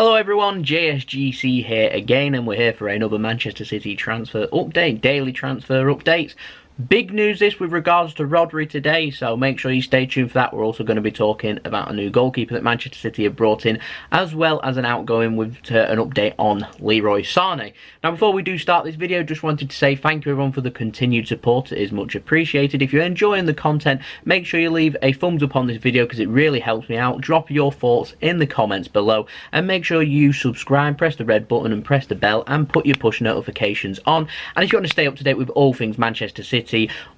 Hello everyone, JSGC here again, and we're here for another Manchester City transfer update, daily transfer updates. Big news this with regards to Rodri today, so make sure you stay tuned for that. We're also going to be talking about a new goalkeeper that Manchester City have brought in, as well as an outgoing with an update on Leroy Sane. Now, before we do start this video, just wanted to say thank you everyone for the continued support. It is much appreciated. If you're enjoying the content, make sure you leave a thumbs up on this video because it really helps me out. Drop your thoughts in the comments below, and make sure you subscribe, press the red button and press the bell, and put your push notifications on. And if you want to stay up to date with all things Manchester City,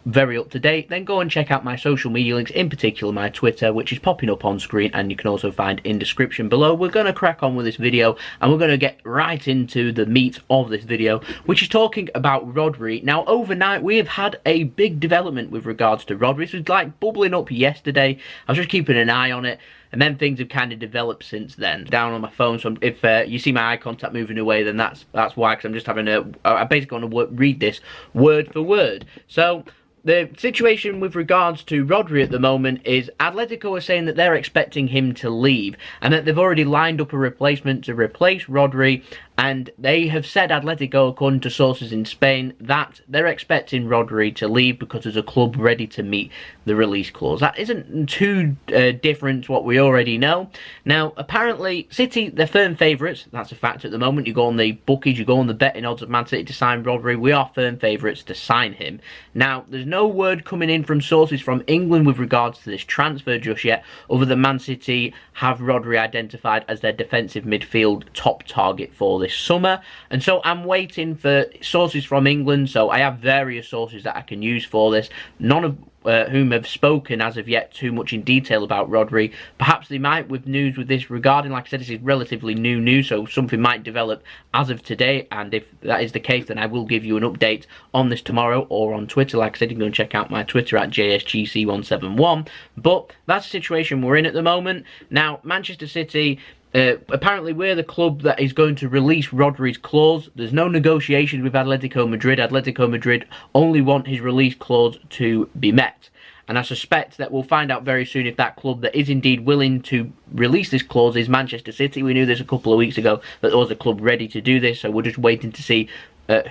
very up to date, then go and check out my social media links, in particular my Twitter, which is popping up on screen and you can also find in description below. We're going to crack on with this video and we're going to get right into the meat of this video, which is talking about Rodri. Now, overnight we have had a big development with regards to Rodri. This was like bubbling up yesterday. I was just keeping an eye on it, and then things have kind of developed since then. Down on my phone, so if you see my eye contact moving away, then that's why, because I'm just having I basically want to read this word for word. So the situation with regards to Rodri at the moment is Atletico are saying that they're expecting him to leave, and that they've already lined up a replacement to replace Rodri. And they have said, Atletico, according to sources in Spain, that they're expecting Rodri to leave because there's a club ready to meet the release clause. That isn't too different to what we already know. Now, apparently, City, they're firm favourites. That's a fact at the moment. You go on the bookies, you go on the betting odds of Man City to sign Rodri. We are firm favourites to sign him. Now, there's no word coming in from sources from England with regards to this transfer just yet, other than Man City have Rodri identified as their defensive midfield top target for this summer. And so I'm waiting for sources from England. So I have various sources that I can use for this, none of whom have spoken as of yet too much in detail about Rodri. Perhaps they might with news with this regarding, like I said, this is relatively new news, so something might develop as of today, and if that is the case, then I will give you an update on this tomorrow or on Twitter. Like I said, you can go and check out my Twitter at JSGC171, but that's the situation we're in at the moment. Now, Manchester City, apparently we're the club that is going to release Rodri's clause. There's no negotiations with Atletico Madrid. Atletico Madrid only want his release clause to be met. And I suspect that we'll find out very soon if that club that is indeed willing to release this clause is Manchester City. We knew this a couple of weeks ago, that there was a club ready to do this, so we're just waiting to see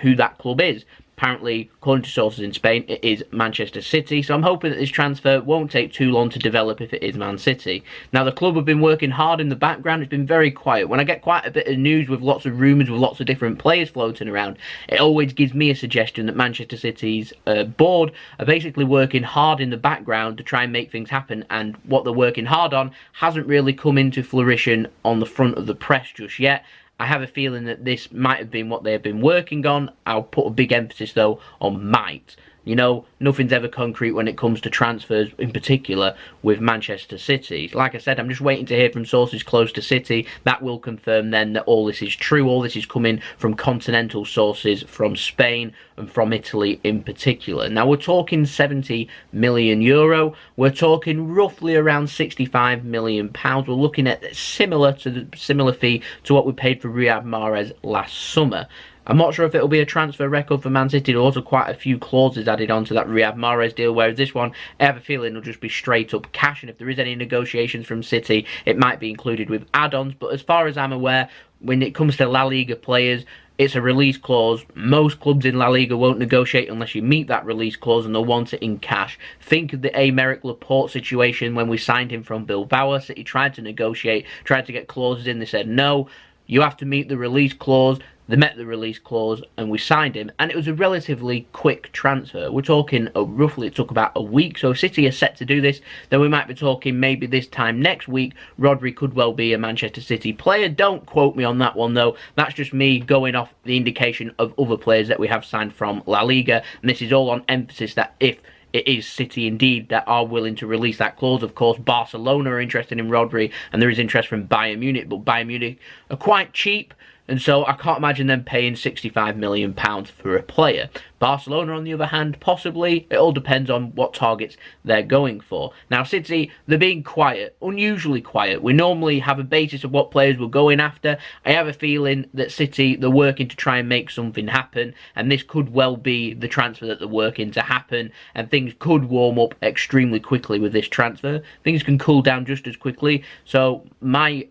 who that club is. Apparently, according to sources in Spain, it is Manchester City, so I'm hoping that this transfer won't take too long to develop if it is Man City. Now, the club have been working hard in the background. It's been very quiet. When I get quite a bit of news with lots of rumours, with lots of different players floating around, it always gives me a suggestion that Manchester City's board are basically working hard in the background to try and make things happen, and what they're working hard on hasn't really come into fruition on the front of the press just yet. I have a feeling that this might have been what they have been working on. I'll put a big emphasis, though, on might. You know, nothing's ever concrete when it comes to transfers, in particular with Manchester City. Like I said, I'm just waiting to hear from sources close to City. That will confirm then that all this is true. All this is coming from continental sources from Spain and from Italy in particular. Now, we're talking €70 million. We're talking roughly around £65 million. We're looking at similar fee to what we paid for Riyad Mahrez last summer. I'm not sure if it'll be a transfer record for Man City. There are also quite a few clauses added onto that Riyad Mahrez deal, whereas this one, I have a feeling it'll just be straight up cash, and if there is any negotiations from City, it might be included with add-ons. But as far as I'm aware, when it comes to La Liga players, it's a release clause. Most clubs in La Liga won't negotiate unless you meet that release clause, and they'll want it in cash. Think of the Aymeric Laporte situation when we signed him from Bilbao. City tried to negotiate, tried to get clauses in. They said, no, you have to meet the release clause. They met the release clause and we signed him, and it was a relatively quick transfer. We're talking roughly, it took about a week. So if City are set to do this, then we might be talking maybe this time next week Rodri could well be a Manchester City player. Don't quote me on that one though. That's just me going off the indication of other players that we have signed from La Liga, and this is all on emphasis that if it is City indeed that are willing to release that clause. Of course, Barcelona are interested in Rodri, and there is interest from Bayern Munich, but Bayern Munich are quite cheap, and so I can't imagine them paying £65 million for a player. Barcelona, on the other hand, possibly. It all depends on what targets they're going for. Now, City, they're being quiet, unusually quiet. We normally have a basis of what players we're going after. I have a feeling that City, they're working to try and make something happen, and this could well be the transfer that they're working to happen, and things could warm up extremely quickly with this transfer. Things can cool down just as quickly, so my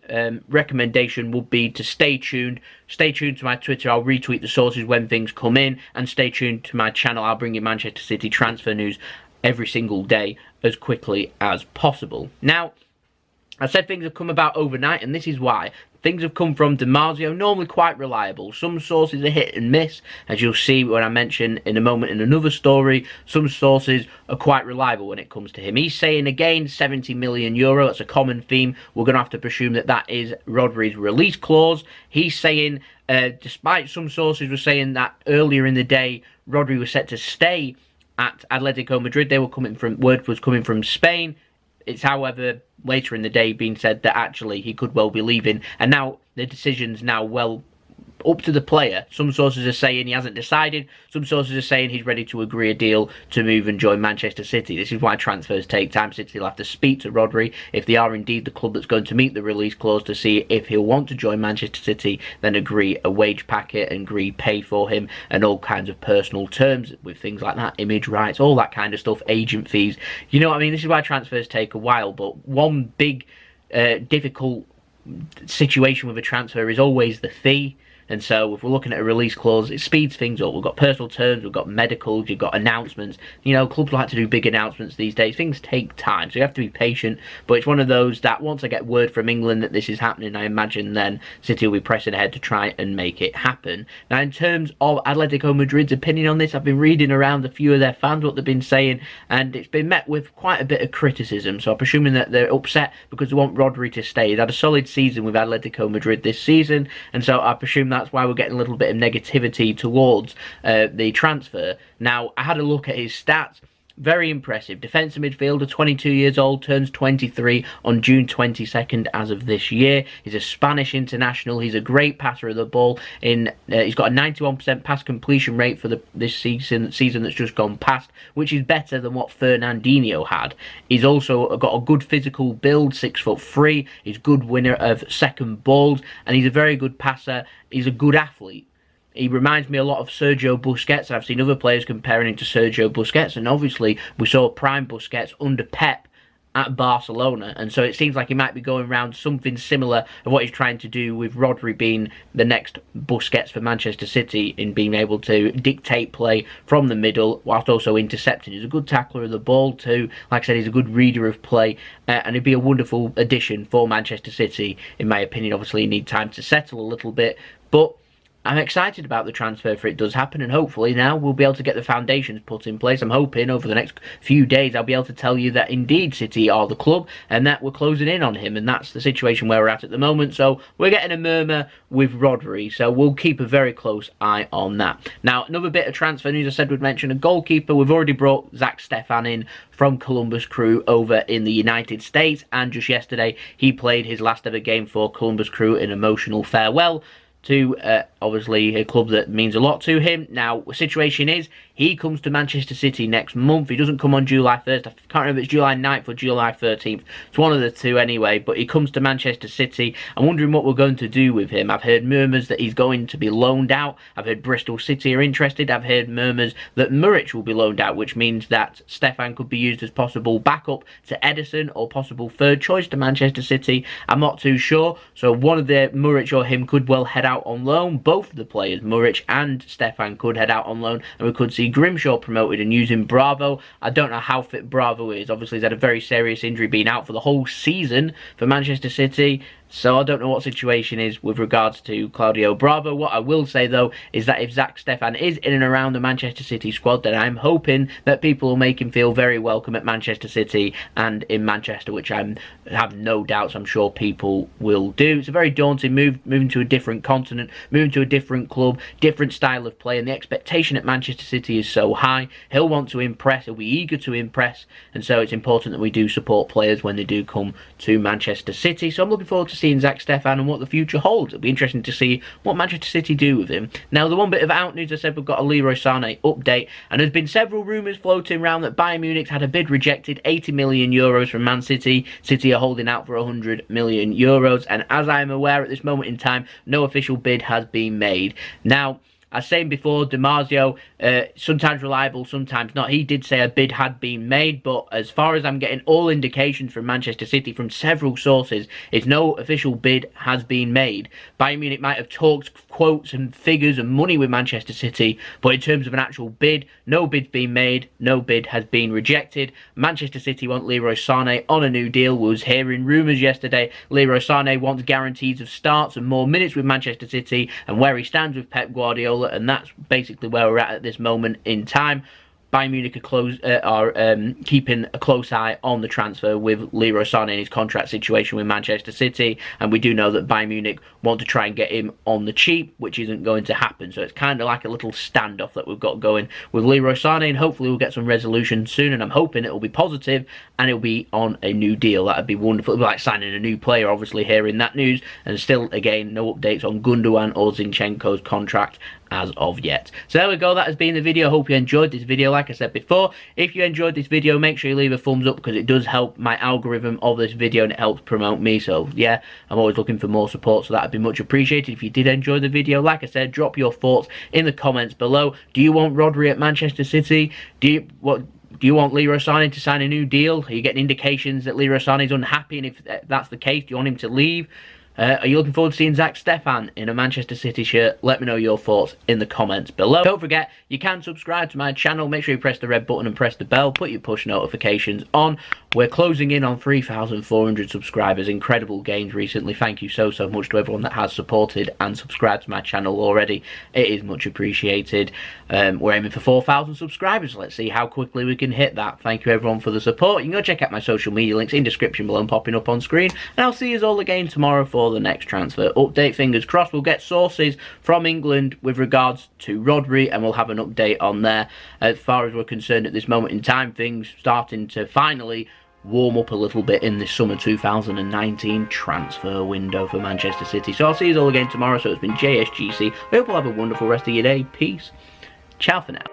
recommendation would be to stay tuned. Stay tuned to my Twitter. I'll retweet the sources when things come in, and stay tuned to my channel. I'll bring you Manchester City transfer news every single day as quickly as possible. Now, I said things have come about overnight, and this is why. Things have come from DiMarzio, normally quite reliable. Some sources are hit and miss, as you'll see when I mention in a moment in another story. Some sources are quite reliable when it comes to him. He's saying again €70 million. That's a common theme. We're going to have to presume that that is Rodri's release clause. He's saying, despite some sources were saying that earlier in the day, Rodri was set to stay at Atletico Madrid. Word was coming from Spain. It's, however, later in the day being said that actually he could well be leaving, and now the decision's now well up to the player. Some sources are saying he hasn't decided. Some sources are saying he's ready to agree a deal to move and join Manchester City. This is why transfers take time. City will have to speak to Rodri if they are indeed the club that's going to meet the release clause to see if he'll want to join Manchester City, then agree a wage packet and agree pay for him and all kinds of personal terms with things like that, image rights, all that kind of stuff, agent fees. You know what I mean? This is why transfers take a while, but one big difficult situation with a transfer is always the fee. And so if we're looking at a release clause, it speeds things up. We've got personal terms, we've got medicals, you've got announcements. You know, clubs like to do big announcements these days. Things take time, so you have to be patient. But it's one of those that once I get word from England that this is happening, I imagine then City will be pressing ahead to try and make it happen. Now, in terms of Atletico Madrid's opinion on this, I've been reading around a few of their fans, what they've been saying, and it's been met with quite a bit of criticism. So I'm presuming that they're upset because they want Rodri to stay. He's had a solid season with Atletico Madrid this season, and so I presume that's why we're getting a little bit of negativity towards the transfer. Now, I had a look at his stats. Very impressive. Defensive midfielder, 22 years old, turns 23 on June 22nd as of this year. He's a Spanish international. He's a great passer of the ball. He's got a 91% pass completion rate for this season that's just gone past, which is better than what Fernandinho had. He's also got a good physical build, 6'3". He's a good winner of second balls, and he's a very good passer. He's a good athlete. He reminds me a lot of Sergio Busquets. I've seen other players comparing him to Sergio Busquets, and obviously we saw prime Busquets under Pep at Barcelona, and so it seems like he might be going around something similar of what he's trying to do with Rodri being the next Busquets for Manchester City, in being able to dictate play from the middle whilst also intercepting. He's a good tackler of the ball too. Like I said, he's a good reader of play, and he'd be a wonderful addition for Manchester City, in my opinion. Obviously, you need time to settle a little bit, but I'm excited about the transfer if it does happen, and hopefully now we'll be able to get the foundations put in place. I'm hoping over the next few days I'll be able to tell you that indeed City are the club and that we're closing in on him, and that's the situation where we're at the moment. So we're getting a murmur with Rodri, so we'll keep a very close eye on that. Now, another bit of transfer news I said we'd mention, a goalkeeper. We've already brought Zack Steffen in from Columbus Crew over in the United States, and just yesterday he played his last ever game for Columbus Crew, an emotional farewell to obviously a club that means a lot to him. Now, the situation is he comes to Manchester City next month. He doesn't come on July 1st. I can't remember if it's July 9th or July 13th. It's one of the two anyway, but he comes to Manchester City. I'm wondering what we're going to do with him. I've heard murmurs that he's going to be loaned out. I've heard Bristol City are interested. I've heard murmurs that Muric will be loaned out, which means that Steffen could be used as possible backup to Ederson or possible third choice to Manchester City. I'm not too sure. So one of the Muric or him could well head out on loan. Both of the players, Muric and Steffen, could head out on loan, and we could see Grimshaw promoted and using Bravo. I don't know how fit Bravo is. Obviously, he's had a very serious injury, being out for the whole season for Manchester City. So I don't know what situation is with regards to Claudio Bravo. What I will say, though, is that if Zack Steffen is in and around the Manchester City squad, then I'm hoping that people will make him feel very welcome at Manchester City and in Manchester, which I have no doubts I'm sure people will do. It's a very daunting move, moving to a different continent, moving to a different club, different style of play, and the expectation at Manchester City is so high. He'll want to impress, he'll be eager to impress, and so it's important that we do support players when they do come to Manchester City. So I'm looking forward to seeing Zack Steffen and what the future holds. It'll be interesting to see what Manchester City do with him. Now, the one bit of out news, I said we've got a Leroy Sane update, and there's been several rumours floating around that Bayern Munich had a bid rejected, 80 million euros from Man City. City are holding out for 100 million euros, and as I am aware at this moment in time, no official bid has been made. Now, as saying before, DiMarzio, sometimes reliable, sometimes not. He did say a bid had been made, but as far as I'm getting all indications from Manchester City from several sources, is no official bid has been made. Bayern Munich might have talked quotes and figures and money with Manchester City, but in terms of an actual bid, no bid's been made, no bid has been rejected. Manchester City want Leroy Sane on a new deal. We was hearing rumours yesterday. Leroy Sane wants guarantees of starts and more minutes with Manchester City, and where he stands with Pep Guardiola, and that's basically where we're at this moment in time. Bayern Munich are keeping a close eye on the transfer with Leroy Sane and his contract situation with Manchester City, and we do know that Bayern Munich want to try and get him on the cheap, which isn't going to happen. So it's kind of like a little standoff that we've got going with Leroy Sane, and hopefully we'll get some resolution soon, and I'm hoping it will be positive and it'll be on a new deal. That'd be wonderful. It'd be like signing a new player, obviously, hearing that news, and still, again, no updates on Gundogan or Zinchenko's contract as of yet. So there we go, that has been the video. I hope you enjoyed this video. Like I said before, if you enjoyed this video, make sure you leave a thumbs up, because it does help my algorithm of this video and it helps promote me. So yeah, I'm always looking for more support, so that would be much appreciated. If you did enjoy the video, like I said, drop your thoughts in the comments below. Do you want Rodri at Manchester City? Do you want Leroy Sane to sign a new deal? Are you getting indications that Leroy Sane is unhappy, and if that's the case, do you want him to leave? Are you looking forward to seeing Zack Steffen in a Manchester City shirt? Let me know your thoughts in the comments below. Don't forget, you can subscribe to my channel. Make sure you press the red button and press the bell. Put your push notifications on. We're closing in on 3,400 subscribers. Incredible gains recently. Thank you so much to everyone that has supported and subscribed to my channel already. It is much appreciated. We're aiming for 4,000 subscribers. Let's see how quickly we can hit that. Thank you everyone for the support. You can go check out my social media links in description below and popping up on screen. And I'll see you all again tomorrow for the next transfer update. Fingers crossed we'll get sources from England with regards to Rodri, and we'll have an update on there. As far as we're concerned at this moment in time, things starting to finally warm up a little bit in this summer 2019 transfer window for Manchester City. So I'll see you all again tomorrow. So it's been JSGC. I hope you'll have a wonderful rest of your day. Peace. Ciao for now.